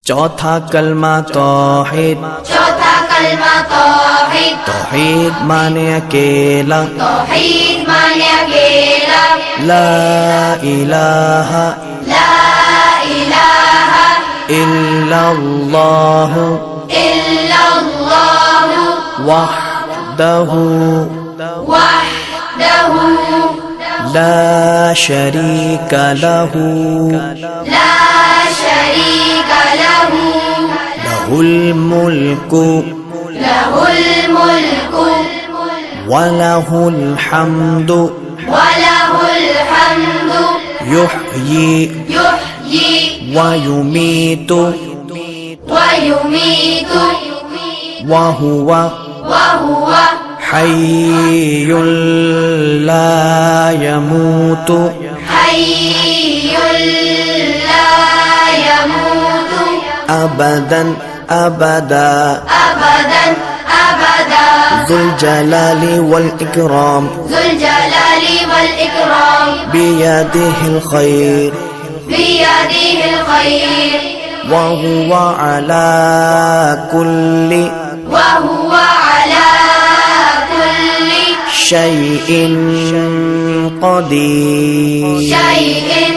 चौथा कलमा तौहीद। चौथा कलमा तौहीद। तौहीद माने अकेला। तौहीद माने अकेला। ला इलाहा ला इलाहा इल्लल्लाहु इल्लल्लाहु वहदहु वहदहु ला शरीका लहु ला शरीका लहु लहुल मुल्कु लहुल मुल्कु वलहुल हम्दु वलहुल हम्दु युह्यी युह्यी वयुमीतु वयुमीतु वहुवा वहुव हय्युल ला यमूतु हय्युल ला यमूतु अबदन अबदा अबदन अबदा ज़ुल जलाली वल इकराम ज़ुल जलाली वल इकराम बियदिहिल खैर बियदिहिल खैर वहुवा अला कुल्लि वहुव अला कुल्लि शैइन क़दीर। शैइन